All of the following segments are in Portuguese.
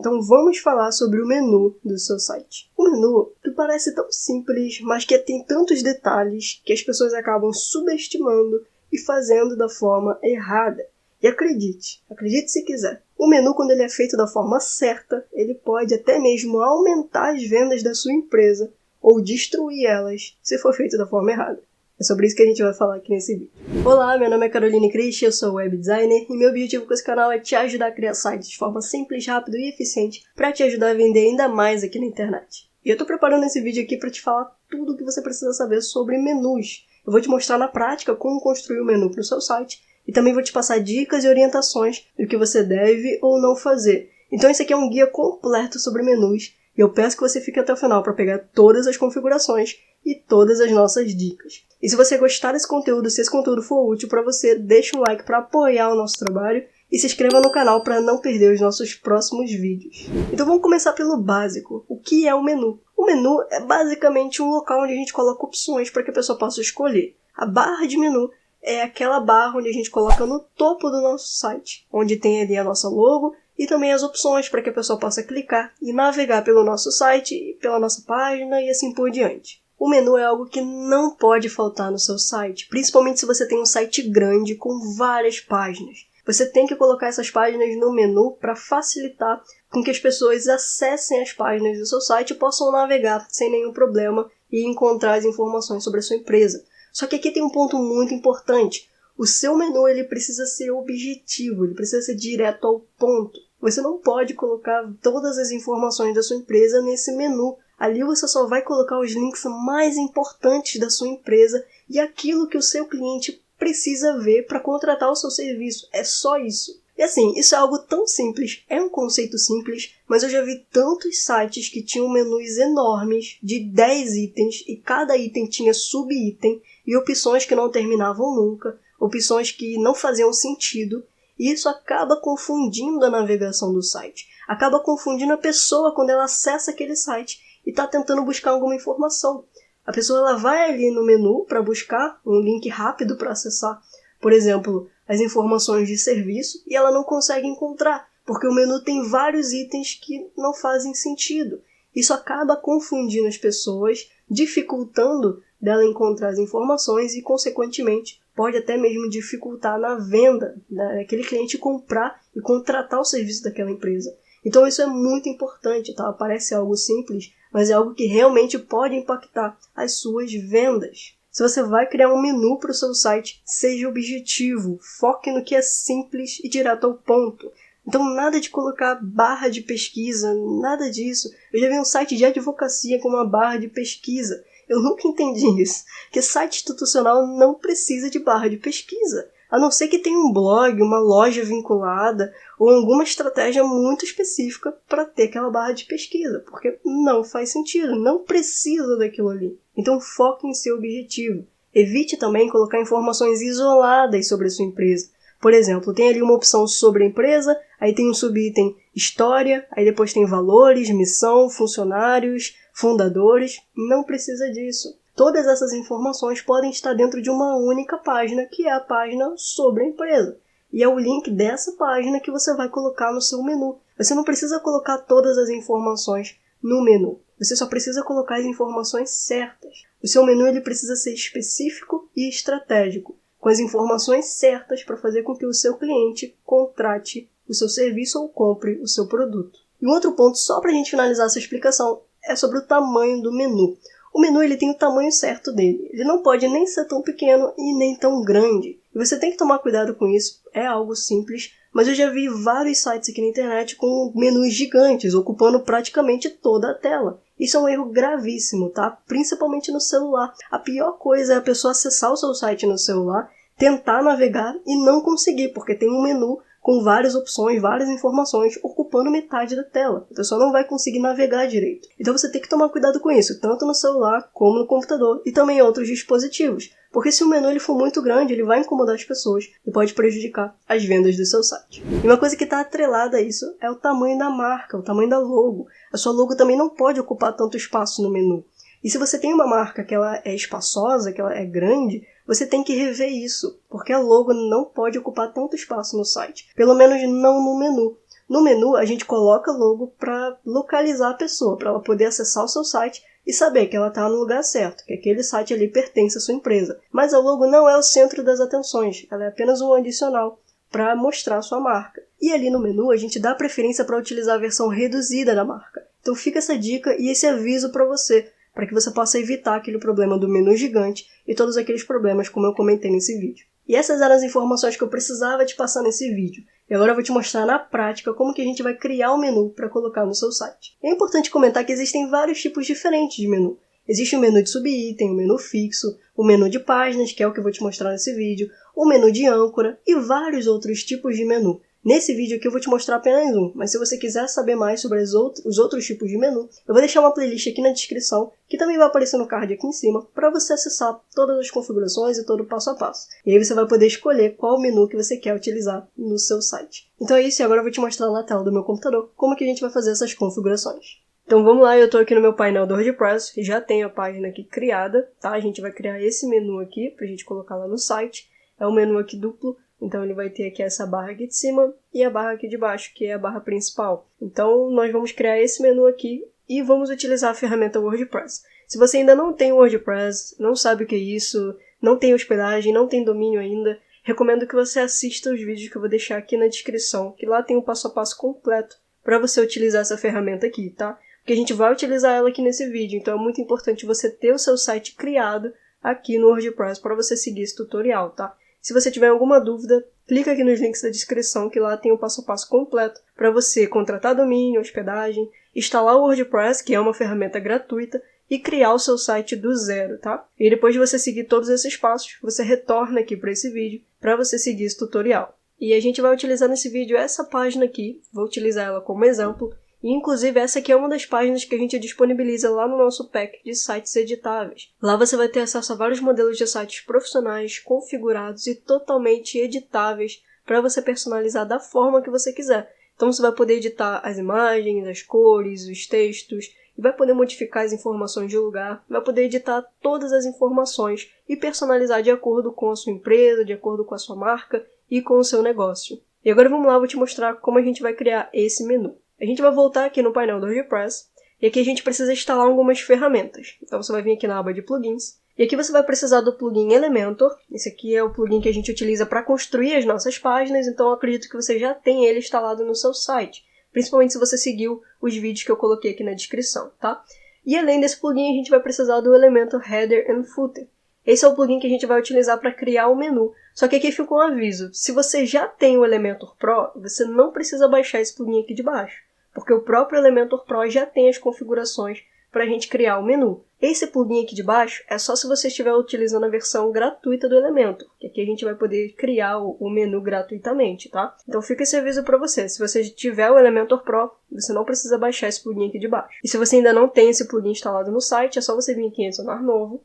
Então vamos falar sobre o menu do seu site. O menu que parece tão simples, mas que tem tantos detalhes que as pessoas acabam subestimando e fazendo da forma errada. E acredite se quiser, o menu, quando ele é feito da forma certa, ele pode até mesmo aumentar as vendas da sua empresa ou destruir elas se for feito da forma errada. É sobre isso que a gente vai falar aqui nesse vídeo. Olá, meu nome é Caroline Christian, eu sou web designer e meu objetivo com esse canal é te ajudar a criar sites de forma simples, rápida e eficiente para te ajudar a vender ainda mais aqui na internet. E eu tô preparando esse vídeo aqui para te falar tudo o que você precisa saber sobre menus. Eu vou te mostrar na prática como construir um menu para o seu site e também vou te passar dicas e orientações do que você deve ou não fazer. Então esse aqui é um guia completo sobre menus e eu peço que você fique até o final para pegar todas as configurações e todas as nossas dicas. E se você gostar desse conteúdo, se esse conteúdo for útil para você, deixa um like para apoiar o nosso trabalho e se inscreva no canal para não perder os nossos próximos vídeos. Então vamos começar pelo básico. O que é o menu? O menu é basicamente um local onde a gente coloca opções para que a pessoa possa escolher. A barra de menu é aquela barra onde a gente coloca no topo do nosso site, onde tem ali a nossa logo e também as opções para que a pessoa possa clicar e navegar pelo nosso site, pela nossa página e assim por diante. O menu é algo que não pode faltar no seu site, principalmente se você tem um site grande com várias páginas. Você tem que colocar essas páginas no menu para facilitar com que as pessoas acessem as páginas do seu site e possam navegar sem nenhum problema e encontrar as informações sobre a sua empresa. Só que aqui tem um ponto muito importante. O seu menu ele precisa ser objetivo, ele precisa ser direto ao ponto. Você não pode colocar todas as informações da sua empresa nesse menu. Ali você só vai colocar os links mais importantes da sua empresa e aquilo que o seu cliente precisa ver para contratar o seu serviço. É só isso. E assim, isso é algo tão simples, é um conceito simples, mas eu já vi tantos sites que tinham menus enormes de 10 itens e cada item tinha sub-item e opções que não terminavam nunca, opções que não faziam sentido, e isso acaba confundindo a navegação do site. Acaba confundindo a pessoa quando ela acessa aquele site e está tentando buscar alguma informação. A pessoa ela vai ali no menu para buscar um link rápido para acessar, por exemplo, as informações de serviço e ela não consegue encontrar, porque o menu tem vários itens que não fazem sentido. Isso acaba confundindo as pessoas, dificultando dela encontrar as informações e, consequentemente, pode até mesmo dificultar na venda, daquele cliente comprar e contratar o serviço daquela empresa. Então isso é muito importante, tá? Parece algo simples, mas é algo que realmente pode impactar as suas vendas. Se você vai criar um menu para o seu site, seja objetivo, foque no que é simples e direto ao ponto. Então nada de colocar barra de pesquisa, nada disso. Eu já vi um site de advocacia com uma barra de pesquisa. Eu nunca entendi isso, que site institucional não precisa de barra de pesquisa. A não ser que tenha um blog, uma loja vinculada ou alguma estratégia muito específica para ter aquela barra de pesquisa, porque não faz sentido, não precisa daquilo ali. Então foque em seu objetivo. Evite também colocar informações isoladas sobre a sua empresa. Por exemplo, tem ali uma opção sobre a empresa, aí tem um subitem história, aí depois tem valores, missão, funcionários, fundadores. Não precisa disso. Todas essas informações podem estar dentro de uma única página, que é a página sobre a empresa. E é o link dessa página que você vai colocar no seu menu. Você não precisa colocar todas as informações no menu. Você só precisa colocar as informações certas. O seu menu ele precisa ser específico e estratégico, com as informações certas para fazer com que o seu cliente contrate o seu serviço ou compre o seu produto. E um outro ponto, só para a gente finalizar essa explicação, é sobre o tamanho do menu. O menu ele tem o tamanho certo dele. Ele não pode nem ser tão pequeno e nem tão grande. E você tem que tomar cuidado com isso. É algo simples, mas eu já vi vários sites aqui na internet com menus gigantes, ocupando praticamente toda a tela. Isso é um erro gravíssimo, tá? Principalmente no celular. A pior coisa é a pessoa acessar o seu site no celular, tentar navegar e não conseguir, porque tem um menu com várias opções, várias informações, ocupando metade da tela. A pessoa não vai conseguir navegar direito. Então você tem que tomar cuidado com isso, tanto no celular como no computador e também em outros dispositivos. Porque se o menu ele for muito grande, ele vai incomodar as pessoas e pode prejudicar as vendas do seu site. E uma coisa que está atrelada a isso é o tamanho da marca, o tamanho da logo. A sua logo também não pode ocupar tanto espaço no menu. E se você tem uma marca que ela é espaçosa, que ela é grande, você tem que rever isso, porque a logo não pode ocupar tanto espaço no site. Pelo menos não no menu. No menu, a gente coloca logo para localizar a pessoa, para ela poder acessar o seu site e saber que ela está no lugar certo, que aquele site ali pertence à sua empresa. Mas a logo não é o centro das atenções, ela é apenas um adicional para mostrar a sua marca. E ali no menu, a gente dá preferência para utilizar a versão reduzida da marca. Então fica essa dica e esse aviso para você, para que você possa evitar aquele problema do menu gigante e todos aqueles problemas como eu comentei nesse vídeo. E essas eram as informações que eu precisava te passar nesse vídeo. E agora eu vou te mostrar na prática como que a gente vai criar um menu para colocar no seu site. É importante comentar que existem vários tipos diferentes de menu. Existe o menu de subitem, o menu fixo, o menu de páginas, que é o que eu vou te mostrar nesse vídeo, o menu de âncora e vários outros tipos de menu. Nesse vídeo aqui eu vou te mostrar apenas um, mas se você quiser saber mais sobre os outros tipos de menu, eu vou deixar uma playlist aqui na descrição, que também vai aparecer no card aqui em cima, para você acessar todas as configurações e todo o passo a passo. E aí você vai poder escolher qual menu que você quer utilizar no seu site. Então é isso, e agora eu vou te mostrar na tela do meu computador como que a gente vai fazer essas configurações. Então vamos lá, eu estou aqui no meu painel do WordPress, já tenho a página aqui criada, tá? A gente vai criar esse menu aqui, para a gente colocar lá no site. É um menu aqui duplo. Então ele vai ter aqui essa barra aqui de cima e a barra aqui de baixo, que é a barra principal. Então nós vamos criar esse menu aqui e vamos utilizar a ferramenta WordPress. Se você ainda não tem WordPress, não sabe o que é isso, não tem hospedagem, não tem domínio ainda, recomendo que você assista os vídeos que eu vou deixar aqui na descrição, que lá tem um passo a passo completo para você utilizar essa ferramenta aqui, tá? Porque a gente vai utilizar ela aqui nesse vídeo, então é muito importante você ter o seu site criado aqui no WordPress para você seguir esse tutorial, tá? Se você tiver alguma dúvida, clica aqui nos links da descrição que lá tem o passo a passo completo para você contratar domínio, hospedagem, instalar o WordPress, que é uma ferramenta gratuita, e criar o seu site do zero, tá? E depois de você seguir todos esses passos, você retorna aqui para esse vídeo para você seguir esse tutorial. E a gente vai utilizar nesse vídeo essa página aqui, vou utilizar ela como exemplo, e inclusive essa aqui é uma das páginas que a gente disponibiliza lá no nosso pack de sites editáveis. Lá você vai ter acesso a vários modelos de sites profissionais, configurados e totalmente editáveis para você personalizar da forma que você quiser. Então você vai poder editar as imagens, as cores, os textos, e vai poder modificar as informações de lugar, vai poder editar todas as informações e personalizar de acordo com a sua empresa, de acordo com a sua marca e com o seu negócio. E agora vamos lá, eu vou te mostrar como a gente vai criar esse menu. A gente vai voltar aqui no painel do WordPress, e aqui a gente precisa instalar algumas ferramentas. Então você vai vir aqui na aba de plugins, e aqui você vai precisar do plugin Elementor. Esse aqui é o plugin que a gente utiliza para construir as nossas páginas, então eu acredito que você já tem ele instalado no seu site, principalmente se você seguiu os vídeos que eu coloquei aqui na descrição, tá? E além desse plugin, a gente vai precisar do Elementor Header and Footer. Esse é o plugin que a gente vai utilizar para criar o menu. Só que aqui fica um aviso, se você já tem o Elementor Pro, você não precisa baixar esse plugin aqui de baixo, porque o próprio Elementor Pro já tem as configurações para a gente criar o menu. Esse plugin aqui de baixo é só se você estiver utilizando a versão gratuita do Elementor, que aqui a gente vai poder criar o menu gratuitamente, tá? Então fica esse aviso para você, se você tiver o Elementor Pro, você não precisa baixar esse plugin aqui de baixo. E se você ainda não tem esse plugin instalado no site, é só você vir aqui em adicionar novo,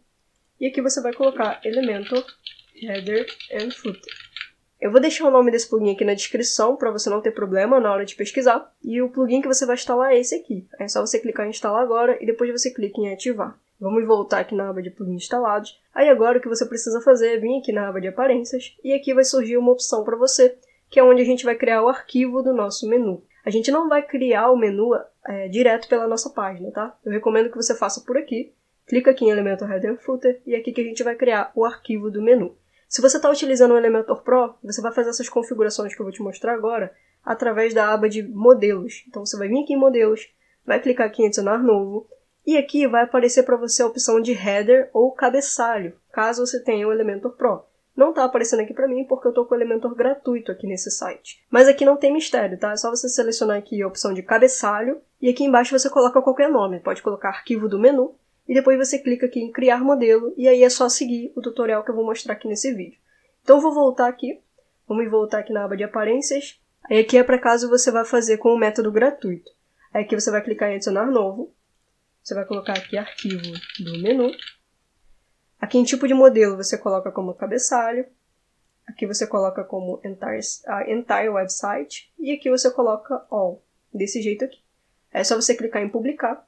e aqui você vai colocar Elementor Header and Footer. Eu vou deixar o nome desse plugin aqui na descrição para você não ter problema na hora de pesquisar. E o plugin que você vai instalar é esse aqui. É só você clicar em instalar agora e depois você clica em ativar. Vamos voltar aqui na aba de plugins instalados. Aí agora o que você precisa fazer é vir aqui na aba de aparências e aqui vai surgir uma opção para você, que é onde a gente vai criar o arquivo do nosso menu. A gente não vai criar o menu direto pela nossa página, tá? Eu recomendo que você faça por aqui. Clica aqui em Elementor Header and Footer e é aqui que a gente vai criar o arquivo do menu. Se você está utilizando o Elementor Pro, você vai fazer essas configurações que eu vou te mostrar agora através da aba de modelos. Então você vai vir aqui em modelos, vai clicar aqui em adicionar novo e aqui vai aparecer para você a opção de header ou cabeçalho, caso você tenha o Elementor Pro. Não está aparecendo aqui para mim porque eu estou com o Elementor gratuito aqui nesse site. Mas aqui não tem mistério, tá? É só você selecionar aqui a opção de cabeçalho e aqui embaixo você coloca qualquer nome. Pode colocar arquivo do menu. E depois você clica aqui em criar modelo e aí é só seguir o tutorial que eu vou mostrar aqui nesse vídeo. Então eu vou voltar aqui, vamos voltar aqui na aba de aparências. Aí aqui é para caso você vai fazer com o método gratuito. Aí aqui você vai clicar em adicionar novo. Você vai colocar aqui arquivo do menu. Aqui em tipo de modelo você coloca como cabeçalho. Aqui você coloca como entire website. E aqui você coloca all, desse jeito aqui. É só você clicar em publicar.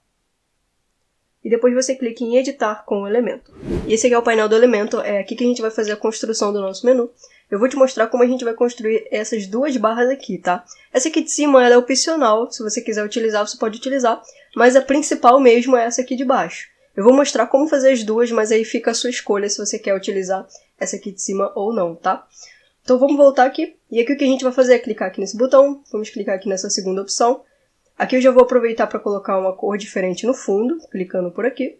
E depois você clica em editar com o Elementor. E esse aqui é o painel do Elementor, é aqui que a gente vai fazer a construção do nosso menu. eu vou te mostrar como a gente vai construir essas duas barras aqui, tá? Essa aqui de cima ela é opcional, se você quiser utilizar, você pode utilizar, mas a principal mesmo é essa aqui de baixo. Eu vou mostrar como fazer as duas, mas aí fica a sua escolha se você quer utilizar essa aqui de cima ou não, tá? Então vamos voltar aqui, e aqui o que a gente vai fazer é clicar aqui nesse botão, vamos clicar aqui nessa segunda opção. Aqui eu já vou aproveitar para colocar uma cor diferente no fundo, clicando por aqui.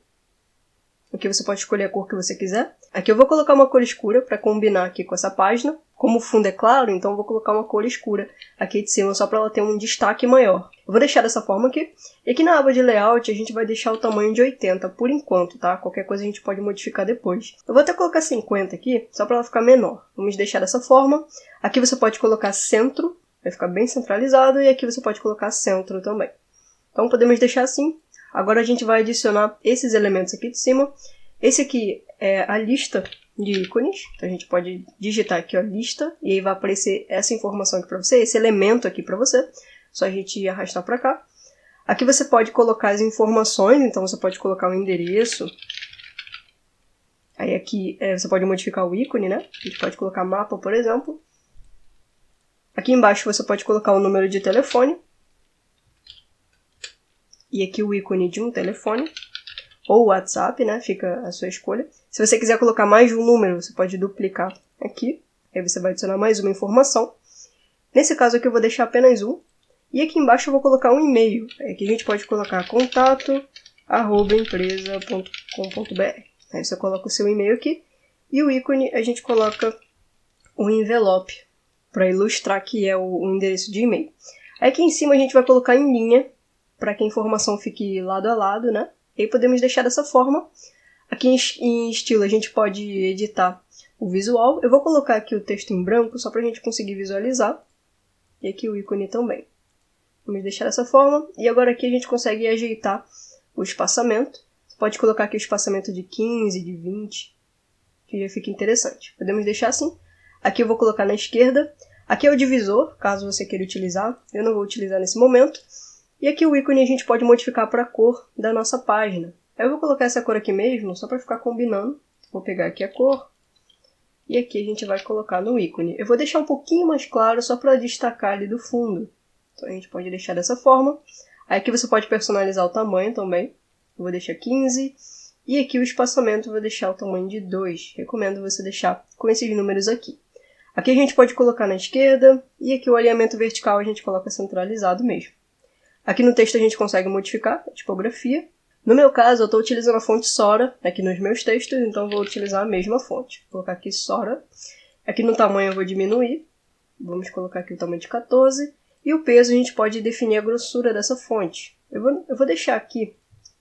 Aqui você pode escolher a cor que você quiser. Aqui eu vou colocar uma cor escura para combinar aqui com essa página. Como o fundo é claro, então eu vou colocar uma cor escura aqui de cima, só para ela ter um destaque maior. Eu vou deixar dessa forma aqui. E aqui na aba de layout a gente vai deixar o tamanho de 80 por enquanto, tá? Qualquer coisa a gente pode modificar depois. Eu vou até colocar 50 aqui, só para ela ficar menor. Vamos deixar dessa forma. Aqui você pode colocar centro, vai ficar bem centralizado. E aqui você pode colocar centro também. Então podemos deixar assim. Agora a gente vai adicionar esses elementos aqui de cima. Esse aqui é a lista de ícones. Então a gente pode digitar aqui, ó, lista, e aí vai aparecer essa informação aqui para você, esse elemento aqui para você. Só a gente arrastar para cá. Aqui você pode colocar as informações, então você pode colocar o endereço. Aí aqui você pode modificar o ícone, né? A gente pode colocar mapa, por exemplo. Aqui embaixo você pode colocar o número de telefone. E aqui o ícone de um telefone, ou WhatsApp, né? Fica a sua escolha. Se você quiser colocar mais de um número, você pode duplicar aqui. Aí você vai adicionar mais uma informação. Nesse caso aqui eu vou deixar apenas um. E aqui embaixo eu vou colocar um e-mail. Aqui a gente pode colocar contato@empresa.com.br. Aí você coloca o seu e-mail aqui. E o ícone a gente coloca um envelope, para ilustrar que é o endereço de e-mail. Aí aqui em cima a gente vai colocar em linha, para que a informação fique lado a lado, né? E aí podemos deixar dessa forma. Aqui em estilo a gente pode editar o visual. Eu vou colocar aqui o texto em branco, só para a gente conseguir visualizar. E aqui o ícone também. Vamos deixar dessa forma. E agora aqui a gente consegue ajeitar o espaçamento. Você pode colocar aqui o espaçamento de 15, de 20, que já fica interessante. Podemos deixar assim. Aqui eu vou colocar na esquerda. Aqui é o divisor, caso você queira utilizar. Eu não vou utilizar nesse momento. E aqui o ícone a gente pode modificar para a cor da nossa página. Eu vou colocar essa cor aqui mesmo, só para ficar combinando. Vou pegar aqui a cor. E aqui a gente vai colocar no ícone. Eu vou deixar um pouquinho mais claro, só para destacar ali do fundo. Então a gente pode deixar dessa forma. Aí aqui você pode personalizar o tamanho também. Eu vou deixar 15. E aqui o espaçamento eu vou deixar o tamanho de 2. Recomendo você deixar com esses números aqui. Aqui a gente pode colocar na esquerda. E aqui o alinhamento vertical a gente coloca centralizado mesmo. Aqui no texto a gente consegue modificar a tipografia. No meu caso, eu estou utilizando a fonte Sora aqui nos meus textos, então vou utilizar a mesma fonte. Vou colocar aqui Sora. Aqui no tamanho eu vou diminuir. Vamos colocar aqui o tamanho de 14. E o peso a gente pode definir a grossura dessa fonte. Eu vou deixar aqui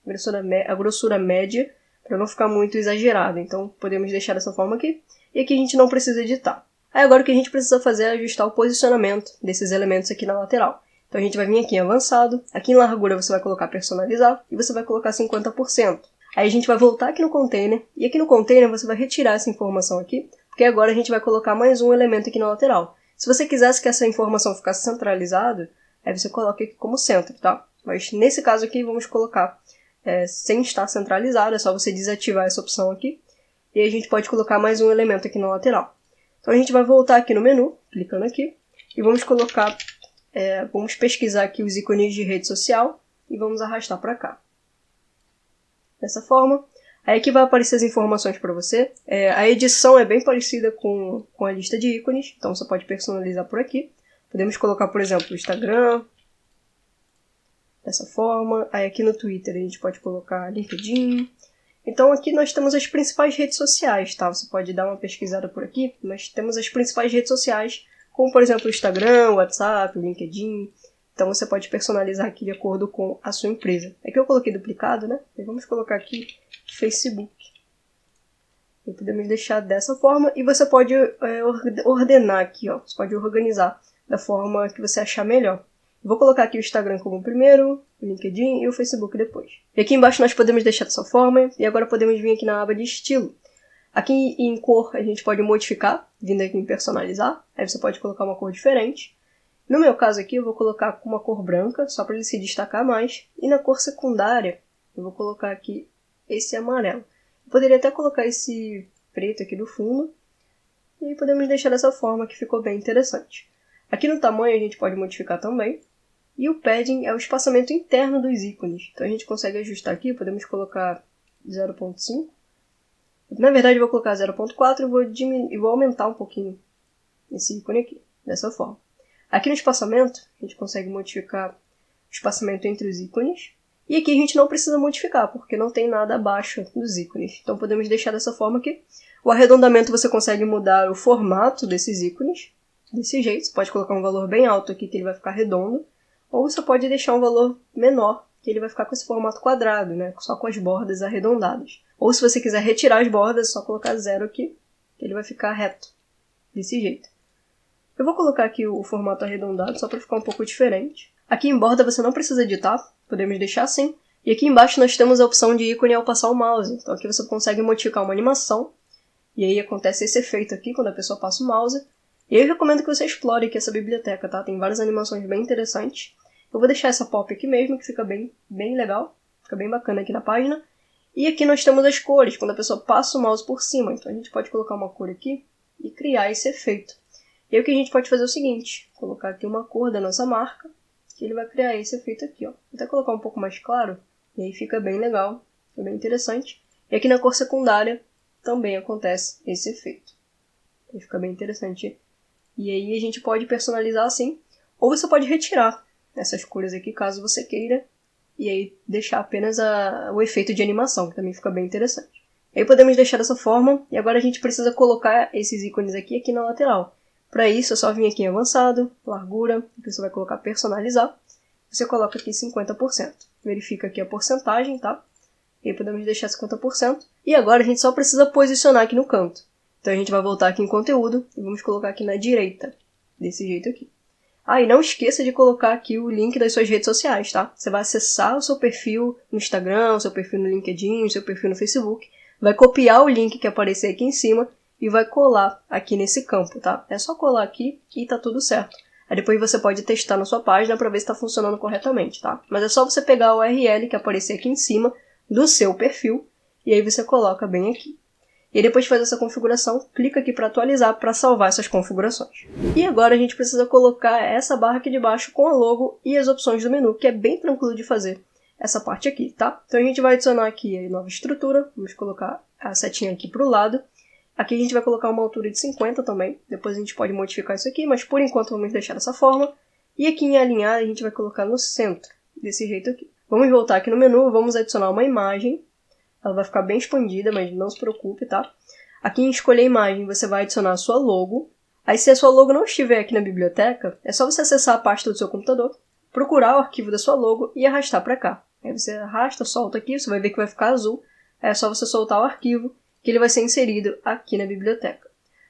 a grossura média para não ficar muito exagerado. Então podemos deixar dessa forma aqui. E aqui a gente não precisa editar. Aí agora o que a gente precisa fazer é ajustar o posicionamento desses elementos aqui na lateral. Então a gente vai vir aqui em avançado, aqui em largura você vai colocar personalizar e você vai colocar 50%. Aí a gente vai voltar aqui no container e aqui no container você vai retirar essa informação aqui, porque agora a gente vai colocar mais um elemento aqui na lateral. Se você quisesse que essa informação ficasse centralizada, aí você coloca aqui como centro, tá? Mas nesse caso aqui vamos colocar sem estar centralizado, é só você desativar essa opção aqui. E aí a gente pode colocar mais um elemento aqui na lateral. Então a gente vai voltar aqui no menu, clicando aqui, e vamos colocar... vamos pesquisar aqui os ícones de rede social e vamos arrastar para cá. Dessa forma. Aí aqui vai aparecer as informações para você. A edição é bem parecida com a lista de ícones, então você pode personalizar por aqui. Podemos colocar, por exemplo, o Instagram. Dessa forma. Aí aqui no Twitter a gente pode colocar LinkedIn. Então aqui nós temos as principais redes sociais, tá? Você pode dar uma pesquisada por aqui. Nós temos as principais redes sociais, como por exemplo o Instagram, o WhatsApp, o LinkedIn. Então você pode personalizar aqui de acordo com a sua empresa. Aqui eu coloquei duplicado, né? E vamos colocar aqui Facebook. E podemos deixar dessa forma. E você pode ordenar aqui, ó. Você pode organizar da forma que você achar melhor. Vou colocar aqui o Instagram como primeiro, o LinkedIn e o Facebook depois. E aqui embaixo nós podemos deixar dessa forma. E agora podemos vir aqui na aba de estilo. Aqui em cor a gente pode modificar, vindo aqui em personalizar. Aí você pode colocar uma cor diferente. No meu caso aqui eu vou colocar com uma cor branca, só para ele se destacar mais. E na cor secundária eu vou colocar aqui esse amarelo. Eu poderia até colocar esse preto aqui do fundo. E aí podemos deixar dessa forma que ficou bem interessante. Aqui no tamanho a gente pode modificar também. E o padding é o espaçamento interno dos ícones. Então a gente consegue ajustar aqui, podemos colocar 0.5. Na verdade eu vou colocar 0.4 e vou aumentar um pouquinho esse ícone aqui, dessa forma. Aqui no espaçamento, a gente consegue modificar o espaçamento entre os ícones. E aqui a gente não precisa modificar, porque não tem nada abaixo dos ícones. Então podemos deixar dessa forma aqui. O arredondamento você consegue mudar o formato desses ícones. Desse jeito, você pode colocar um valor bem alto aqui, que ele vai ficar redondo. Ou você pode deixar um valor menor, que ele vai ficar com esse formato quadrado, né? Só com as bordas arredondadas. Ou se você quiser retirar as bordas, é só colocar 0 aqui, que ele vai ficar reto. Desse jeito. Eu vou colocar aqui o formato arredondado, só para ficar um pouco diferente. Aqui em borda você não precisa editar, podemos deixar assim. E aqui embaixo nós temos a opção de ícone ao passar o mouse. Então aqui você consegue modificar uma animação. E aí acontece esse efeito aqui, quando a pessoa passa o mouse. E eu recomendo que você explore aqui essa biblioteca, tá? Tem várias animações bem interessantes. Eu vou deixar essa pop aqui mesmo, que fica bem legal. Fica bem bacana aqui na página. E aqui nós temos as cores, quando a pessoa passa o mouse por cima. Então a gente pode colocar uma cor aqui e criar esse efeito. E aí o que a gente pode fazer é o seguinte, colocar aqui uma cor da nossa marca, que ele vai criar esse efeito aqui, ó. Vou até colocar um pouco mais claro, e aí fica bem legal, fica bem interessante. E aqui na cor secundária também acontece esse efeito. Aí fica bem interessante. E aí a gente pode personalizar assim, ou você pode retirar essas cores aqui, caso você queira, e aí deixar apenas o efeito de animação, que também fica bem interessante. Aí podemos deixar dessa forma, e agora a gente precisa colocar esses ícones aqui na lateral. Para isso é só vir aqui em avançado, largura, que você vai colocar personalizar, você coloca aqui 50%. Verifica aqui a porcentagem, tá? E aí podemos deixar 50%. E agora a gente só precisa posicionar aqui no canto. Então a gente vai voltar aqui em conteúdo e vamos colocar aqui na direita, desse jeito aqui. Ah, e não esqueça de colocar aqui o link das suas redes sociais, tá? Você vai acessar o seu perfil no Instagram, o seu perfil no LinkedIn, o seu perfil no Facebook, vai copiar o link que aparecer aqui em cima e vai colar aqui nesse campo, tá? É só colar aqui e tá tudo certo. Aí depois você pode testar na sua página para ver se está funcionando corretamente, tá? Mas é só você pegar a URL que aparecer aqui em cima do seu perfil e aí você coloca bem aqui. E aí depois de fazer essa configuração, clica aqui para atualizar para salvar essas configurações. E agora a gente precisa colocar essa barra aqui de baixo com a logo e as opções do menu, que é bem tranquilo de fazer essa parte aqui, tá? Então a gente vai adicionar aqui a nova estrutura, vamos colocar a setinha aqui para o lado. Aqui a gente vai colocar uma altura de 50 também, depois a gente pode modificar isso aqui, mas por enquanto vamos deixar dessa forma. E aqui em alinhar a gente vai colocar no centro, desse jeito aqui. Vamos voltar aqui no menu, vamos adicionar uma imagem. Ela vai ficar bem expandida, mas não se preocupe, tá? Aqui em escolher imagem você vai adicionar a sua logo. Aí se a sua logo não estiver aqui na biblioteca, é só você acessar a pasta do seu computador, procurar o arquivo da sua logo e arrastar para cá. Aí você arrasta, solta aqui, você vai ver que vai ficar azul. Aí é só você soltar o arquivo, que ele vai ser inserido aqui na biblioteca.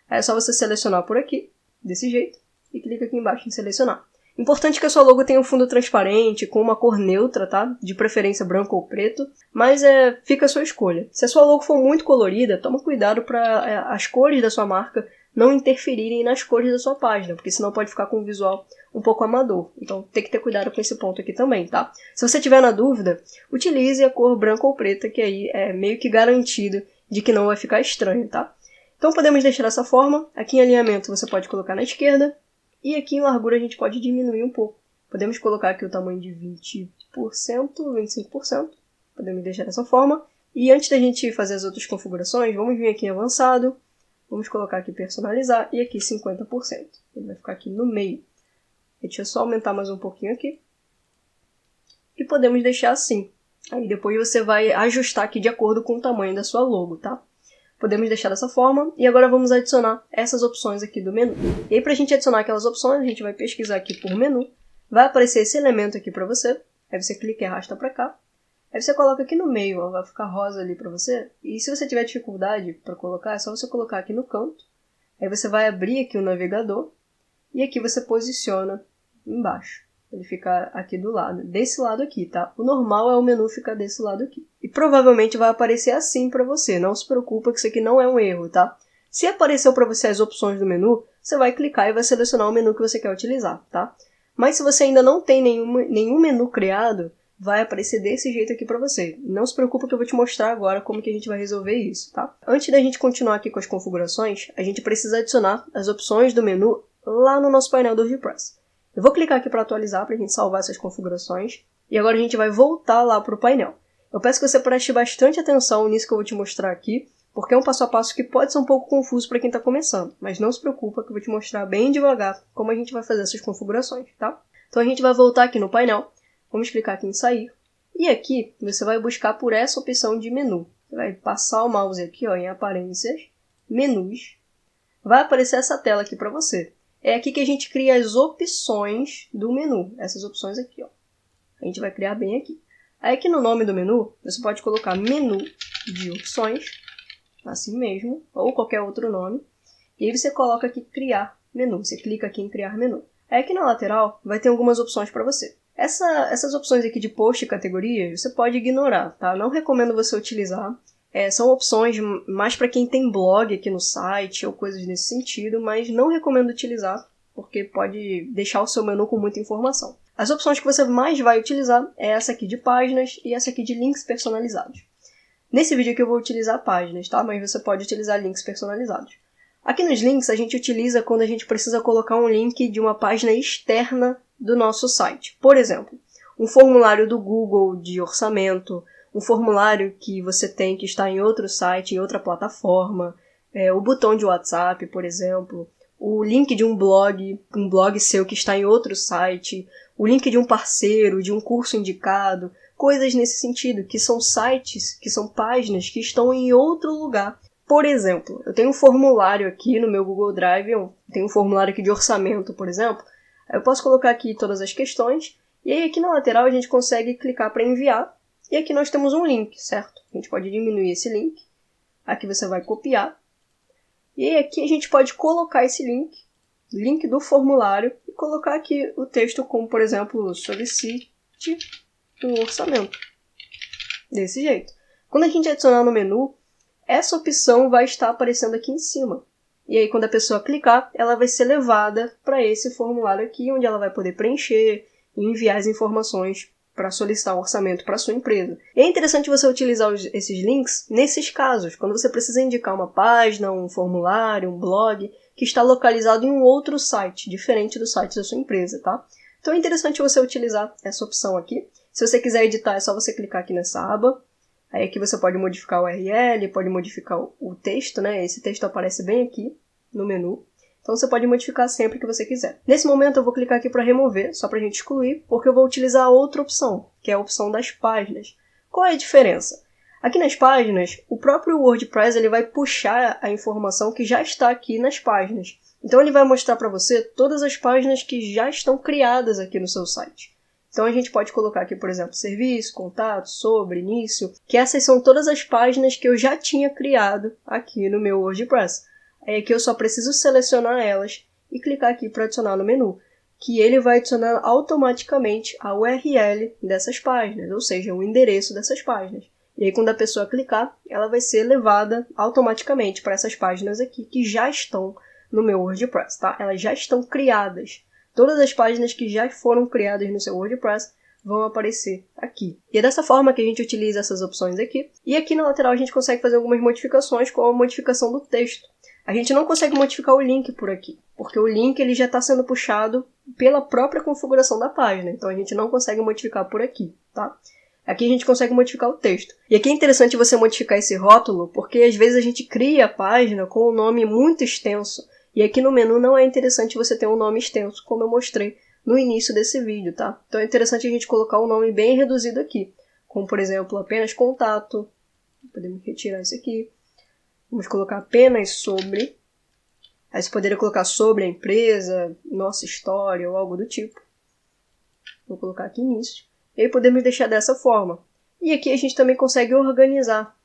Aí é só você selecionar por aqui, desse jeito, e clica aqui embaixo em selecionar. Importante que a sua logo tenha um fundo transparente, com uma cor neutra, tá? De preferência branco ou preto, mas fica a sua escolha. Se a sua logo for muito colorida, toma cuidado para as cores da sua marca não interferirem nas cores da sua página, porque senão pode ficar com um visual um pouco amador. Então tem que ter cuidado com esse ponto aqui também, tá? Se você tiver na dúvida, utilize a cor branca ou preta, que aí é meio que garantido de que não vai ficar estranho, tá? Então podemos deixar dessa forma. Aqui em alinhamento você pode colocar na esquerda. E aqui em largura a gente pode diminuir um pouco. Podemos colocar aqui o tamanho de 20%, 25%. Podemos deixar dessa forma. E antes da gente fazer as outras configurações, vamos vir aqui em avançado. Vamos colocar aqui personalizar e aqui 50%. Ele vai ficar aqui no meio. Deixa eu só aumentar mais um pouquinho aqui. E podemos deixar assim. Aí depois você vai ajustar aqui de acordo com o tamanho da sua logo, tá? Podemos deixar dessa forma, e agora vamos adicionar essas opções aqui do menu. E aí para a gente adicionar aquelas opções, a gente vai pesquisar aqui por menu, vai aparecer esse elemento aqui para você, aí você clica e arrasta para cá, aí você coloca aqui no meio, ó, vai ficar rosa ali para você, e se você tiver dificuldade para colocar, é só você colocar aqui no canto, aí você vai abrir aqui o navegador, e aqui você posiciona embaixo. Ele fica aqui do lado, desse lado aqui, tá? O normal é o menu ficar desse lado aqui. E provavelmente vai aparecer assim para você, não se preocupa que isso aqui não é um erro, tá? Se apareceu para você as opções do menu, você vai clicar e vai selecionar o menu que você quer utilizar, tá? Mas se você ainda não tem nenhum menu criado, vai aparecer desse jeito aqui para você. Não se preocupe que eu vou te mostrar agora como que a gente vai resolver isso, tá? Antes da gente continuar aqui com as configurações, a gente precisa adicionar as opções do menu lá no nosso painel do WordPress. Eu vou clicar aqui para atualizar, para a gente salvar essas configurações, e agora a gente vai voltar lá para o painel. Eu peço que você preste bastante atenção nisso que eu vou te mostrar aqui, porque é um passo a passo que pode ser um pouco confuso para quem está começando, mas não se preocupa que eu vou te mostrar bem devagar como a gente vai fazer essas configurações, tá? Então a gente vai voltar aqui no painel, vamos clicar aqui em sair, e aqui você vai buscar por essa opção de menu. Você vai passar o mouse aqui ó, em aparências, menus, vai aparecer essa tela aqui para você. É aqui que a gente cria as opções do menu, essas opções aqui ó. A gente vai criar bem aqui. Aí aqui no nome do menu, você pode colocar menu de opções, assim mesmo, ou qualquer outro nome. E aí você coloca aqui criar menu, você clica aqui em criar menu. Aí aqui na lateral vai ter algumas opções para você. Essas opções aqui de post e categorias você pode ignorar, tá? Não recomendo você utilizar. São opções mais para quem tem blog aqui no site ou coisas nesse sentido, mas não recomendo utilizar porque pode deixar o seu menu com muita informação. As opções que você mais vai utilizar é essa aqui de páginas e essa aqui de links personalizados. Nesse vídeo aqui eu vou utilizar páginas, tá? Mas você pode utilizar links personalizados. Aqui nos links a gente utiliza quando a gente precisa colocar um link de uma página externa do nosso site. Por exemplo, um formulário do Google de orçamento, um formulário que você tem que está em outro site, em outra plataforma, o botão de WhatsApp, por exemplo, o link de um blog seu que está em outro site, o link de um parceiro, de um curso indicado, coisas nesse sentido, que são sites, que são páginas que estão em outro lugar. Por exemplo, eu tenho um formulário aqui no meu Google Drive, eu tenho um formulário aqui de orçamento, por exemplo, aí eu posso colocar aqui todas as questões, e aí aqui na lateral a gente consegue clicar para enviar, e aqui nós temos um link, certo? A gente pode diminuir esse link, aqui você vai copiar, e aí aqui a gente pode colocar esse link do formulário, e colocar aqui o texto como, por exemplo, solicite um orçamento. Desse jeito. Quando a gente adicionar no menu, essa opção vai estar aparecendo aqui em cima. E aí quando a pessoa clicar, ela vai ser levada para esse formulário aqui, onde ela vai poder preencher e enviar as informações para solicitar um orçamento para a sua empresa. E é interessante você utilizar esses links nesses casos, quando você precisa indicar uma página, um formulário, um blog, que está localizado em um outro site, diferente do site da sua empresa, tá? Então é interessante você utilizar essa opção aqui. Se você quiser editar, é só você clicar aqui nessa aba. Aí aqui você pode modificar o URL, pode modificar o texto, né? Esse texto aparece bem aqui no menu. Então você pode modificar sempre que você quiser. Nesse momento eu vou clicar aqui para remover, só para a gente excluir, porque eu vou utilizar a outra opção, que é a opção das páginas. Qual é a diferença? Aqui nas páginas, o próprio WordPress ele vai puxar a informação que já está aqui nas páginas. Então ele vai mostrar para você todas as páginas que já estão criadas aqui no seu site. Então a gente pode colocar aqui, por exemplo, serviço, contato, sobre, início, que essas são todas as páginas que eu já tinha criado aqui no meu WordPress. Aí aqui eu só preciso selecionar elas e clicar aqui para adicionar no menu, que ele vai adicionar automaticamente a URL dessas páginas, ou seja, o endereço dessas páginas. E aí quando a pessoa clicar, ela vai ser levada automaticamente para essas páginas aqui que já estão no meu WordPress, tá? Elas já estão criadas. Todas as páginas que já foram criadas no seu WordPress vão aparecer aqui. E é dessa forma que a gente utiliza essas opções aqui. E aqui na lateral a gente consegue fazer algumas modificações, como a modificação do texto. A gente não consegue modificar o link por aqui, porque o link ele já está sendo puxado pela própria configuração da página. Então a gente não consegue modificar por aqui, tá? Aqui a gente consegue modificar o texto. E aqui é interessante você modificar esse rótulo, porque às vezes a gente cria a página com um nome muito extenso. E aqui no menu não é interessante você ter um nome extenso, como eu mostrei no início desse vídeo, tá? Então é interessante a gente colocar um nome bem reduzido aqui, como por exemplo, apenas contato. Podemos retirar isso aqui. Vamos colocar apenas sobre. Aí você poderia colocar sobre a empresa, nossa história ou algo do tipo. Vou colocar aqui início. E aí podemos deixar dessa forma. E aqui a gente também consegue organizar.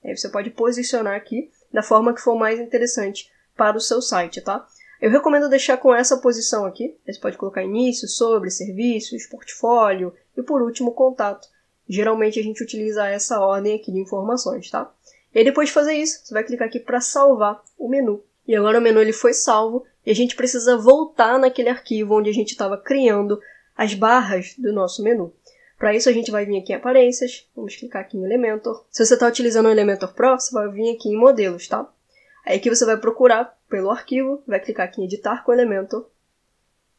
Aí você pode posicionar aqui da forma que for mais interessante para o seu site, tá? Eu recomendo deixar com essa posição aqui. Você pode colocar início, sobre, serviços, portfólio e por último contato. Geralmente a gente utiliza essa ordem aqui de informações, tá? E aí depois de fazer isso, você vai clicar aqui para salvar o menu. E agora o menu ele foi salvo e a gente precisa voltar naquele arquivo onde a gente estava criando as barras do nosso menu. Para isso a gente vai vir aqui em Aparências, vamos clicar aqui em Elementor. Se você está utilizando o Elementor Pro, você vai vir aqui em Modelos, tá? Aí aqui você vai procurar pelo arquivo, vai clicar aqui em Editar com Elementor.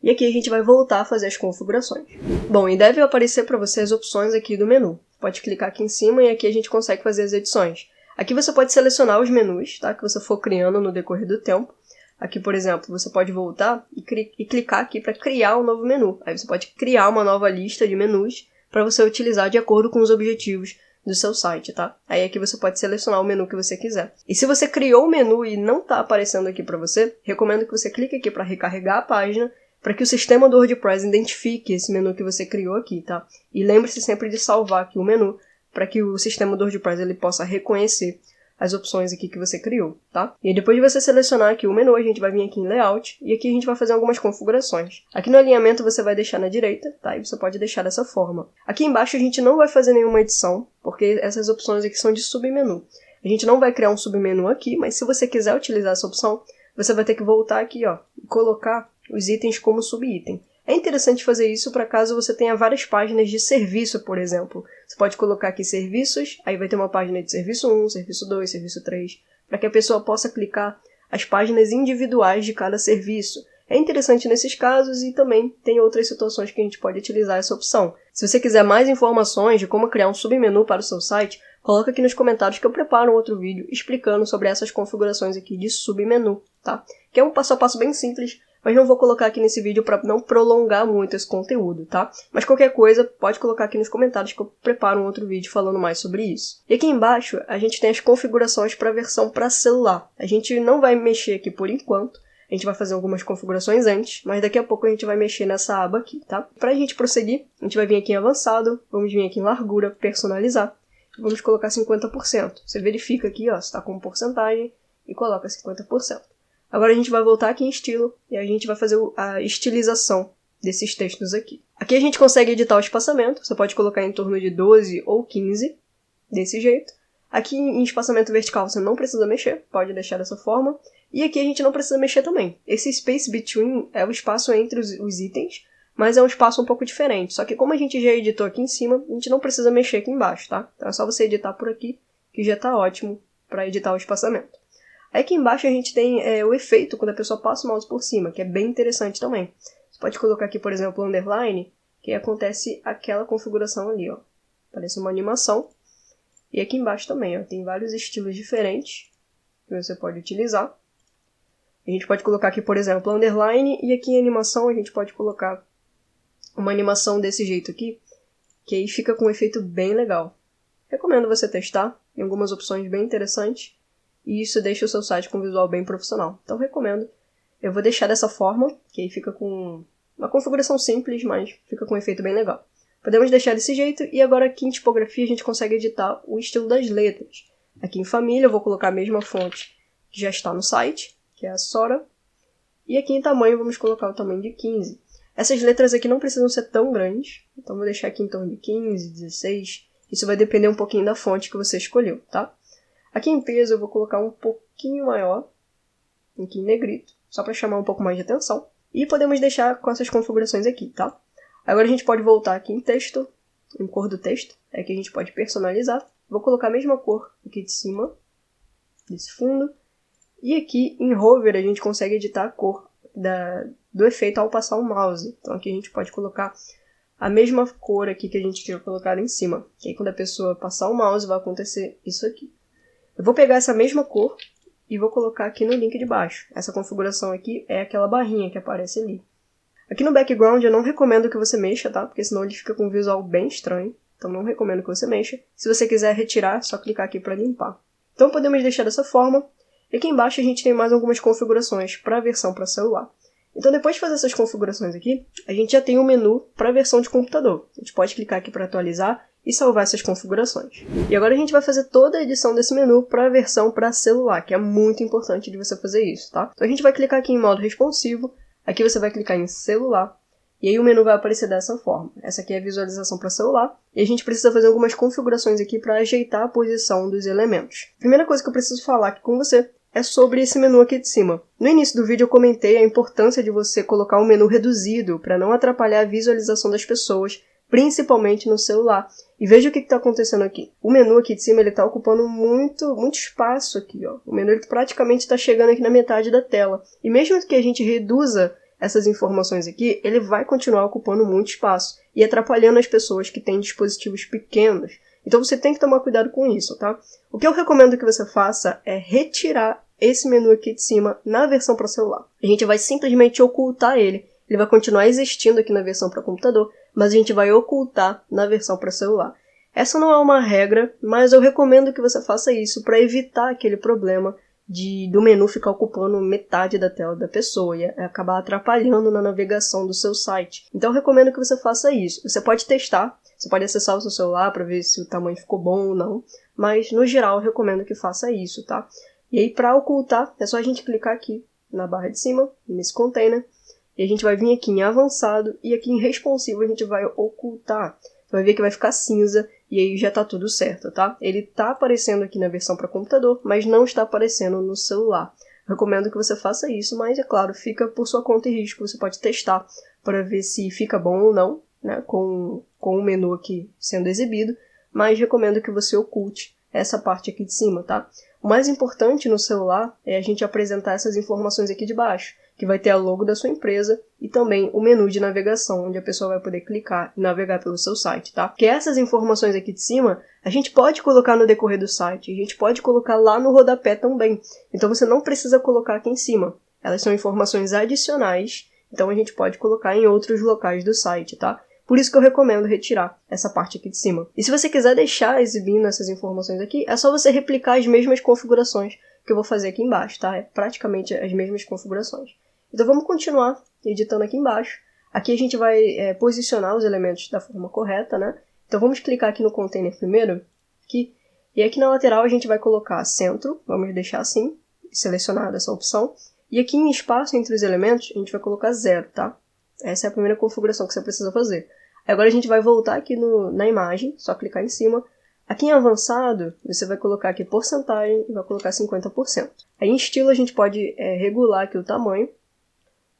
E aqui a gente vai voltar a fazer as configurações. Bom, e deve aparecer para você as opções aqui do menu. Pode clicar aqui em cima e aqui a gente consegue fazer as edições. Aqui você pode selecionar os menus, tá? Que você for criando no decorrer do tempo. Aqui, por exemplo, você pode voltar e clicar aqui para criar um novo menu. Aí você pode criar uma nova lista de menus para você utilizar de acordo com os objetivos do seu site, tá? Aí aqui você pode selecionar o menu que você quiser. E se você criou o menu e não está aparecendo aqui para você, recomendo que você clique aqui para recarregar a página, para que o sistema do WordPress identifique esse menu que você criou aqui, tá? E lembre-se sempre de salvar aqui o menu, para que o sistema do WordPress ele possa reconhecer as opções aqui que você criou, tá? E depois de você selecionar aqui o menu, a gente vai vir aqui em Layout, e aqui a gente vai fazer algumas configurações. Aqui no alinhamento você vai deixar na direita, tá? E você pode deixar dessa forma. Aqui embaixo a gente não vai fazer nenhuma edição, porque essas opções aqui são de submenu. A gente não vai criar um submenu aqui, mas se você quiser utilizar essa opção, você vai ter que voltar aqui, ó, e colocar os itens como subitem. É interessante fazer isso para caso você tenha várias páginas de serviço, por exemplo. Você pode colocar aqui serviços, aí vai ter uma página de serviço 1, serviço 2, serviço 3, para que a pessoa possa clicar as páginas individuais de cada serviço. É interessante nesses casos e também tem outras situações que a gente pode utilizar essa opção. Se você quiser mais informações de como criar um submenu para o seu site, coloca aqui nos comentários que eu preparo um outro vídeo explicando sobre essas configurações aqui de submenu, tá? Que é um passo a passo bem simples, mas não vou colocar aqui nesse vídeo para não prolongar muito esse conteúdo, tá? Mas qualquer coisa, pode colocar aqui nos comentários que eu preparo um outro vídeo falando mais sobre isso. E aqui embaixo, a gente tem as configurações para a versão para celular. A gente não vai mexer aqui por enquanto, a gente vai fazer algumas configurações antes, mas daqui a pouco a gente vai mexer nessa aba aqui, tá? Para a gente prosseguir, a gente vai vir aqui em Avançado, vamos vir aqui em Largura, Personalizar, vamos colocar 50%. Você verifica aqui, ó, se está com porcentagem e coloca 50%. Agora a gente vai voltar aqui em estilo e a gente vai fazer a estilização desses textos aqui. Aqui a gente consegue editar o espaçamento, você pode colocar em torno de 12 ou 15, desse jeito. Aqui em espaçamento vertical você não precisa mexer, pode deixar dessa forma. E aqui a gente não precisa mexer também. Esse space between é o espaço entre os itens, mas é um espaço um pouco diferente. Só que como a gente já editou aqui em cima, a gente não precisa mexer aqui embaixo, tá? Então é só você editar por aqui, que já está ótimo para editar o espaçamento. Aí aqui embaixo a gente tem o efeito quando a pessoa passa o mouse por cima, que é bem interessante também. Você pode colocar aqui, por exemplo, underline, que acontece aquela configuração ali, ó. Parece uma animação. E aqui embaixo também, ó, tem vários estilos diferentes que você pode utilizar. A gente pode colocar aqui, por exemplo, underline, e aqui em animação a gente pode colocar uma animação desse jeito aqui, que aí fica com um efeito bem legal. Recomendo você testar, tem algumas opções bem interessantes. E isso deixa o seu site com um visual bem profissional. Então recomendo. Eu vou deixar dessa forma, que aí fica com uma configuração simples, mas fica com um efeito bem legal. Podemos deixar desse jeito, e agora aqui em tipografia a gente consegue editar o estilo das letras. Aqui em família eu vou colocar a mesma fonte que já está no site, que é a Sora. E aqui em tamanho vamos colocar o tamanho de 15. Essas letras aqui não precisam ser tão grandes, então vou deixar aqui em torno de 15, 16. Isso vai depender um pouquinho da fonte que você escolheu, tá? Aqui em peso eu vou colocar um pouquinho maior, aqui em negrito, só para chamar um pouco mais de atenção. E podemos deixar com essas configurações aqui, tá? Agora a gente pode voltar aqui em texto, em cor do texto, é que a gente pode personalizar. Vou colocar a mesma cor aqui de cima, desse fundo. E aqui em hover a gente consegue editar a cor do efeito ao passar o mouse. Então aqui a gente pode colocar a mesma cor aqui que a gente tinha colocado em cima. Que aí quando a pessoa passar o mouse vai acontecer isso aqui. Eu vou pegar essa mesma cor e vou colocar aqui no link de baixo. Essa configuração aqui é aquela barrinha que aparece ali. Aqui no background eu não recomendo que você mexa, tá? Porque senão ele fica com um visual bem estranho. Então não recomendo que você mexa. Se você quiser retirar, é só clicar aqui para limpar. Então podemos deixar dessa forma. E aqui embaixo a gente tem mais algumas configurações para a versão para celular. Então depois de fazer essas configurações aqui, a gente já tem um menu para a versão de computador. A gente pode clicar aqui para atualizar e salvar essas configurações. E agora a gente vai fazer toda a edição desse menu para a versão para celular, que é muito importante de você fazer isso, tá? Então a gente vai clicar aqui em modo responsivo, aqui você vai clicar em celular, e aí o menu vai aparecer dessa forma. Essa aqui é a visualização para celular, e a gente precisa fazer algumas configurações aqui para ajeitar a posição dos elementos. A primeira coisa que eu preciso falar aqui com você é sobre esse menu aqui de cima. No início do vídeo eu comentei a importância de você colocar um menu reduzido para não atrapalhar a visualização das pessoas principalmente no celular. E veja o que está acontecendo aqui. O menu aqui de cima está ocupando muito espaço aqui. Ó. O menu ele praticamente está chegando aqui na metade da tela. E mesmo que a gente reduza essas informações aqui, ele vai continuar ocupando muito espaço e atrapalhando as pessoas que têm dispositivos pequenos. Então você tem que tomar cuidado com isso, tá? O que eu recomendo que você faça é retirar esse menu aqui de cima na versão para celular. A gente vai simplesmente ocultar ele. Ele vai continuar existindo aqui na versão para computador, mas a gente vai ocultar na versão para celular. Essa não é uma regra, mas eu recomendo que você faça isso para evitar aquele problema do menu ficar ocupando metade da tela da pessoa e acabar atrapalhando na navegação do seu site. Então eu recomendo que você faça isso. Você pode testar, você pode acessar o seu celular para ver se o tamanho ficou bom ou não, mas no geral eu recomendo que faça isso, tá? E aí para ocultar, é só a gente clicar aqui na barra de cima, nesse container, e a gente vai vir aqui em avançado e aqui em responsivo a gente vai ocultar. Você vai ver que vai ficar cinza e aí já tá tudo certo, tá? Ele tá aparecendo aqui na versão para computador, mas não está aparecendo no celular. Recomendo que você faça isso, mas é claro, fica por sua conta e risco. Você pode testar para ver se fica bom ou não, né? Com o menu aqui sendo exibido, mas recomendo que você oculte essa parte aqui de cima, tá? O mais importante no celular é a gente apresentar essas informações aqui de baixo, que vai ter a logo da sua empresa e também o menu de navegação, onde a pessoa vai poder clicar e navegar pelo seu site, tá? Porque essas informações aqui de cima, a gente pode colocar no decorrer do site, a gente pode colocar lá no rodapé também. Então você não precisa colocar aqui em cima. Elas são informações adicionais, então a gente pode colocar em outros locais do site, tá? Por isso que eu recomendo retirar essa parte aqui de cima. E se você quiser deixar exibindo essas informações aqui, é só você replicar as mesmas configurações que eu vou fazer aqui embaixo, tá? É praticamente as mesmas configurações. Então vamos continuar editando aqui embaixo. Aqui a gente vai posicionar os elementos da forma correta, né? Então vamos clicar aqui no container primeiro, aqui, e aqui na lateral a gente vai colocar centro, vamos deixar assim, selecionada essa opção. E aqui em espaço entre os elementos a gente vai colocar 0, tá? Essa é a primeira configuração que você precisa fazer. Agora a gente vai voltar aqui na imagem, só clicar em cima. Aqui em avançado, você vai colocar aqui porcentagem e vai colocar 50%. Aí em estilo a gente pode regular aqui o tamanho.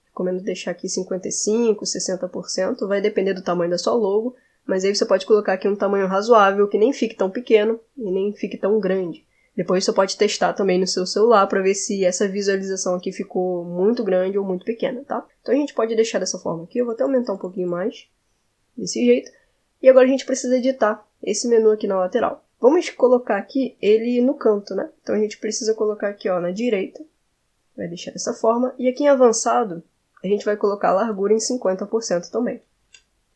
Recomendo deixar aqui 55%, 60%, vai depender do tamanho da sua logo, mas aí você pode colocar aqui um tamanho razoável, que nem fique tão pequeno e nem fique tão grande. Depois você pode testar também no seu celular para ver se essa visualização aqui ficou muito grande ou muito pequena, tá? Então a gente pode deixar dessa forma aqui, eu vou até aumentar um pouquinho mais, desse jeito. E agora a gente precisa editar esse menu aqui na lateral. Vamos colocar aqui ele no canto, né? Então a gente precisa colocar aqui ó, na direita, vai deixar dessa forma, e aqui em avançado, a gente vai colocar a largura em 50% também,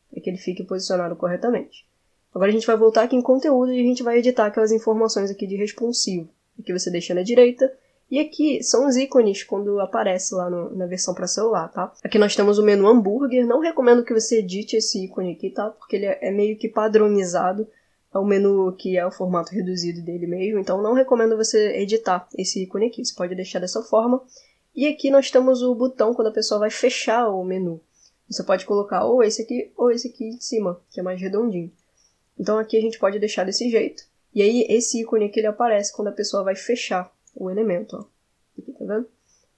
para que ele fique posicionado corretamente. Agora a gente vai voltar aqui em conteúdo e a gente vai editar aquelas informações aqui de responsivo. Aqui você deixa na direita, e aqui são os ícones quando aparece lá na versão para celular, tá? Aqui nós temos o menu hambúrguer, não recomendo que você edite esse ícone aqui, tá? Porque ele é meio que padronizado, é o menu que é o formato reduzido dele mesmo, então não recomendo você editar esse ícone aqui, você pode deixar dessa forma. E aqui nós temos o botão quando a pessoa vai fechar o menu. Você pode colocar ou esse aqui de cima, que é mais redondinho. Então aqui a gente pode deixar desse jeito. E aí esse ícone aqui ele aparece quando a pessoa vai fechar o elemento. Ó. Aqui, tá vendo?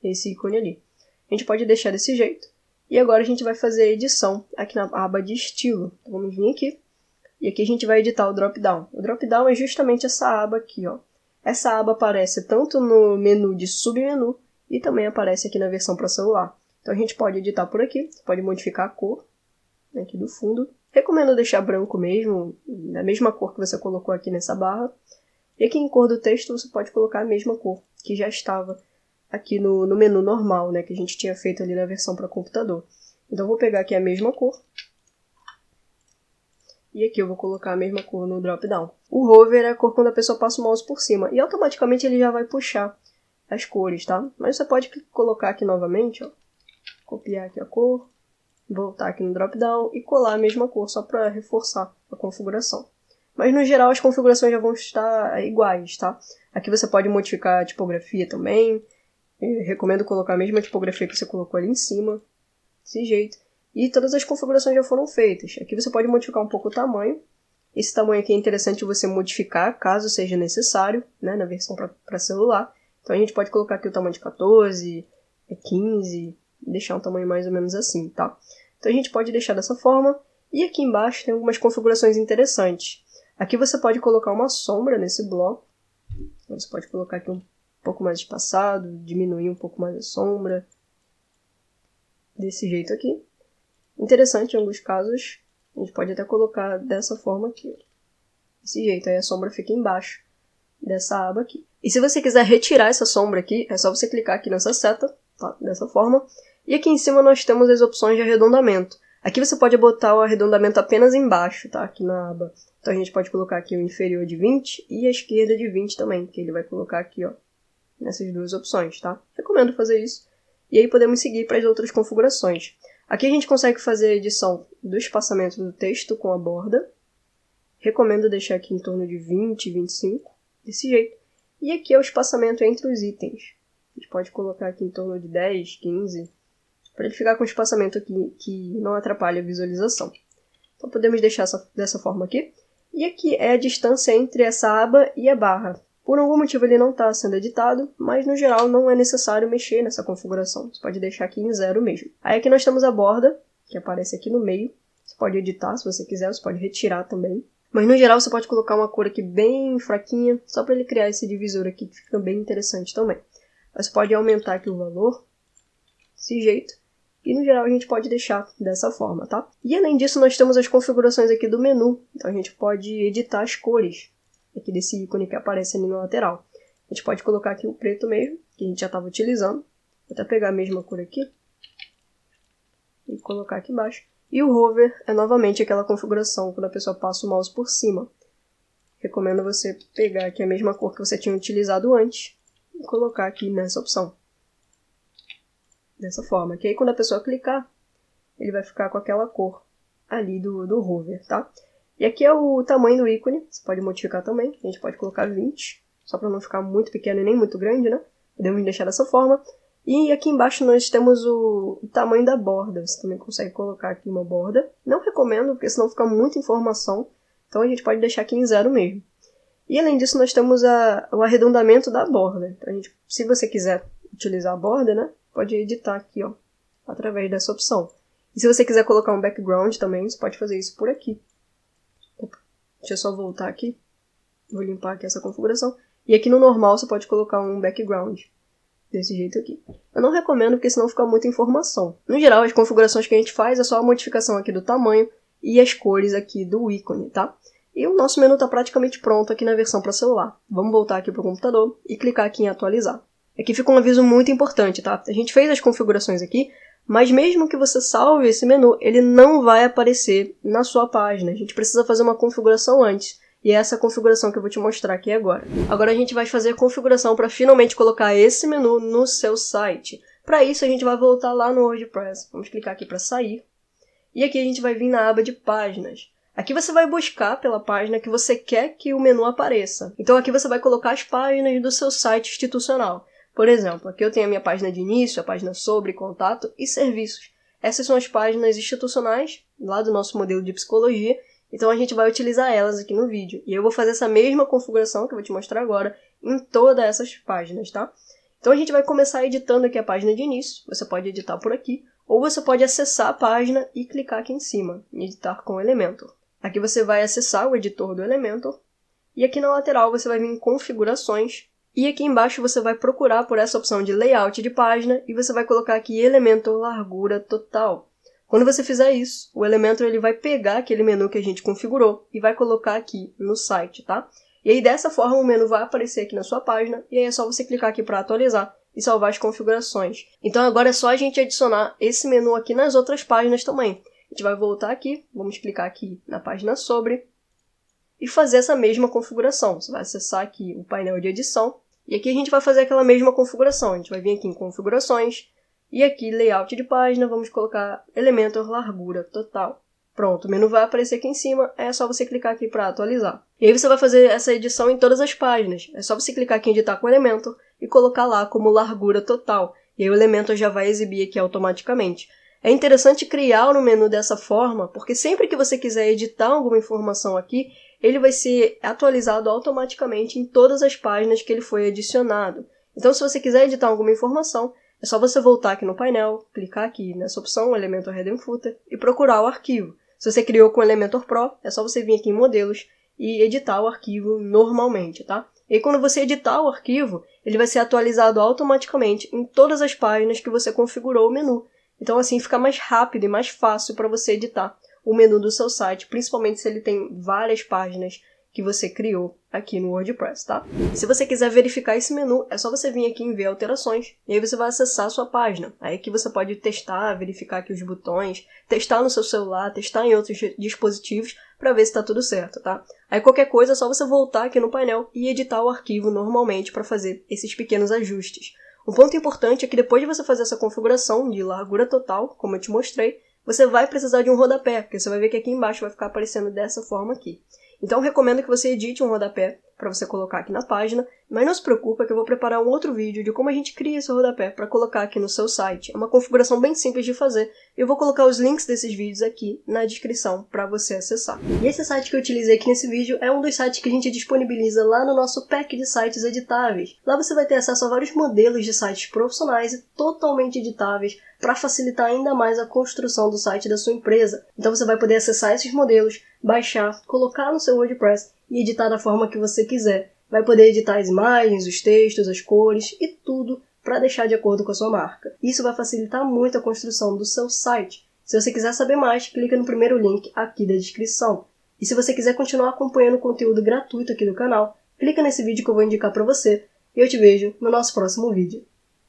Esse ícone ali. A gente pode deixar desse jeito. E agora a gente vai fazer a edição aqui na aba de estilo. Então vamos vir aqui. E aqui a gente vai editar o drop-down. O drop-down é justamente essa aba aqui. Ó. Essa aba aparece tanto no menu de submenu, e também aparece aqui na versão para celular. Então a gente pode editar por aqui, você pode modificar a cor aqui do fundo. Recomendo deixar branco mesmo, da mesma cor que você colocou aqui nessa barra. E aqui em cor do texto você pode colocar a mesma cor que já estava aqui no menu normal, né, que a gente tinha feito ali na versão para computador. Então eu vou pegar aqui a mesma cor. E aqui eu vou colocar a mesma cor no drop-down. O hover é a cor quando a pessoa passa o mouse por cima. E automaticamente ele já vai puxar as cores, tá? Mas você pode colocar aqui novamente, ó, copiar aqui a cor, voltar aqui no drop-down e colar a mesma cor só para reforçar a configuração. Mas no geral as configurações já vão estar iguais, tá? Aqui você pode modificar a tipografia também. Eu recomendo colocar a mesma tipografia que você colocou ali em cima, desse jeito. E todas as configurações já foram feitas. Aqui você pode modificar um pouco o tamanho. Esse tamanho aqui é interessante você modificar caso seja necessário, né, na versão para celular. Então a gente pode colocar aqui o tamanho de 14, 15, deixar um tamanho mais ou menos assim, tá? Então a gente pode deixar dessa forma. E aqui embaixo tem algumas configurações interessantes. Aqui você pode colocar uma sombra nesse bloco. Você pode colocar aqui um pouco mais espaçado, diminuir um pouco mais a sombra. Desse jeito aqui. Interessante em alguns casos, a gente pode até colocar dessa forma aqui. Desse jeito, aí a sombra fica embaixo dessa aba aqui. E se você quiser retirar essa sombra aqui, é só você clicar aqui nessa seta, tá? Dessa forma. E aqui em cima nós temos as opções de arredondamento. Aqui você pode botar o arredondamento apenas embaixo, tá? Aqui na aba. Então a gente pode colocar aqui o inferior de 20 e a esquerda de 20 também, que ele vai colocar aqui, ó, nessas duas opções, tá? Recomendo fazer isso. E aí podemos seguir para as outras configurações. Aqui a gente consegue fazer a edição do espaçamento do texto com a borda. Recomendo deixar aqui em torno de 20, 25, desse jeito. E aqui é o espaçamento entre os itens. A gente pode colocar aqui em torno de 10, 15, para ele ficar com um espaçamento aqui que não atrapalhe a visualização. Então podemos deixar dessa forma aqui. E aqui é a distância entre essa aba e a barra. Por algum motivo ele não está sendo editado, mas no geral não é necessário mexer nessa configuração. Você pode deixar aqui em 0 mesmo. Aí aqui nós temos a borda, que aparece aqui no meio. Você pode editar se você quiser, você pode retirar também. Mas no geral você pode colocar uma cor aqui bem fraquinha, só para ele criar esse divisor aqui, que fica bem interessante também. Você pode aumentar aqui o valor, desse jeito. E no geral a gente pode deixar dessa forma, tá? E além disso nós temos as configurações aqui do menu. Então a gente pode editar as cores aqui desse ícone que aparece ali na lateral. A gente pode colocar aqui o preto mesmo, que a gente já estava utilizando. Vou até pegar a mesma cor aqui e colocar aqui embaixo. E o hover é novamente aquela configuração quando a pessoa passa o mouse por cima. Recomendo você pegar aqui a mesma cor que você tinha utilizado antes e colocar aqui nessa opção. Dessa forma, que aí quando a pessoa clicar, ele vai ficar com aquela cor ali do hover, tá? E aqui é o tamanho do ícone, você pode modificar também, a gente pode colocar 20, só para não ficar muito pequeno e nem muito grande, né? Podemos deixar dessa forma. E aqui embaixo nós temos o tamanho da borda, você também consegue colocar aqui uma borda. Não recomendo, porque senão fica muita informação, então a gente pode deixar aqui em 0 mesmo. E além disso nós temos o arredondamento da borda. Então, se você quiser utilizar a borda, né? Pode editar aqui, ó, através dessa opção. E se você quiser colocar um background também, você pode fazer isso por aqui. Deixa eu só voltar aqui. Vou limpar aqui essa configuração. E aqui no normal você pode colocar um background. Desse jeito aqui. Eu não recomendo porque senão fica muita informação. No geral, as configurações que a gente faz é só a modificação aqui do tamanho e as cores aqui do ícone, tá? E o nosso menu está praticamente pronto aqui na versão para celular. Vamos voltar aqui para o computador e clicar aqui em atualizar. Aqui fica um aviso muito importante, tá? A gente fez as configurações aqui, mas mesmo que você salve esse menu, ele não vai aparecer na sua página. A gente precisa fazer uma configuração antes. E é essa configuração que eu vou te mostrar aqui agora. Agora a gente vai fazer a configuração para finalmente colocar esse menu no seu site. Para isso a gente vai voltar lá no WordPress. Vamos clicar aqui para sair. E aqui a gente vai vir na aba de páginas. Aqui você vai buscar pela página que você quer que o menu apareça. Então aqui você vai colocar as páginas do seu site institucional. Por exemplo, aqui eu tenho a minha página de início, a página sobre, contato e serviços. Essas são as páginas institucionais, lá do nosso modelo de psicologia. Então a gente vai utilizar elas aqui no vídeo. E eu vou fazer essa mesma configuração que eu vou te mostrar agora em todas essas páginas, tá? Então a gente vai começar editando aqui a página de início. Você pode editar por aqui. Ou você pode acessar a página e clicar aqui em cima, em editar com Elementor. Aqui você vai acessar o editor do Elementor. E aqui na lateral você vai vir em configurações. E aqui embaixo você vai procurar por essa opção de layout de página. E você vai colocar aqui Elementor largura total. Quando você fizer isso, o Elementor ele vai pegar aquele menu que a gente configurou e vai colocar aqui no site, tá? E aí dessa forma o menu vai aparecer aqui na sua página e aí é só você clicar aqui para atualizar e salvar as configurações. Então agora é só a gente adicionar esse menu aqui nas outras páginas também. A gente vai voltar aqui, vamos clicar aqui na página sobre e fazer essa mesma configuração. Você vai acessar aqui o painel de edição e aqui a gente vai fazer aquela mesma configuração. A gente vai vir aqui em configurações. E aqui, layout de página, vamos colocar Elementor largura total. Pronto, o menu vai aparecer aqui em cima, é só você clicar aqui para atualizar. E aí você vai fazer essa edição em todas as páginas. É só você clicar aqui em editar com Elementor e colocar lá como largura total. E aí o Elementor já vai exibir aqui automaticamente. É interessante criar no menu dessa forma, porque sempre que você quiser editar alguma informação aqui, ele vai ser atualizado automaticamente em todas as páginas que ele foi adicionado. Então se você quiser editar alguma informação, é só você voltar aqui no painel, clicar aqui nessa opção, Elementor Header and Footer, e procurar o arquivo. Se você criou com Elementor Pro, é só você vir aqui em modelos e editar o arquivo normalmente, tá? E quando você editar o arquivo, ele vai ser atualizado automaticamente em todas as páginas que você configurou o menu. Então assim fica mais rápido e mais fácil para você editar o menu do seu site, principalmente se ele tem várias páginas que você criou aqui no WordPress, tá? Se você quiser verificar esse menu, é só você vir aqui em ver alterações, e aí você vai acessar a sua página. Aí aqui você pode testar, verificar aqui os botões, testar no seu celular, testar em outros dispositivos, para ver se está tudo certo, tá? Aí qualquer coisa é só você voltar aqui no painel e editar o arquivo normalmente para fazer esses pequenos ajustes. Um ponto importante é que depois de você fazer essa configuração de largura total, como eu te mostrei, você vai precisar de um rodapé, porque você vai ver que aqui embaixo vai ficar aparecendo dessa forma aqui. Então eu recomendo que você edite um rodapé para você colocar aqui na página, mas não se preocupa que eu vou preparar um outro vídeo de como a gente cria esse rodapé para colocar aqui no seu site. É uma configuração bem simples de fazer, e eu vou colocar os links desses vídeos aqui na descrição para você acessar. E esse site que eu utilizei aqui nesse vídeo é um dos sites que a gente disponibiliza lá no nosso pack de sites editáveis. Lá você vai ter acesso a vários modelos de sites profissionais e totalmente editáveis para facilitar ainda mais a construção do site da sua empresa. Então você vai poder acessar esses modelos, baixar, colocar no seu WordPress e editar da forma que você quiser. Vai poder editar as imagens, os textos, as cores e tudo para deixar de acordo com a sua marca. Isso vai facilitar muito a construção do seu site. Se você quiser saber mais, clica no primeiro link aqui da descrição. E se você quiser continuar acompanhando o conteúdo gratuito aqui do canal, clica nesse vídeo que eu vou indicar para você e eu te vejo no nosso próximo vídeo.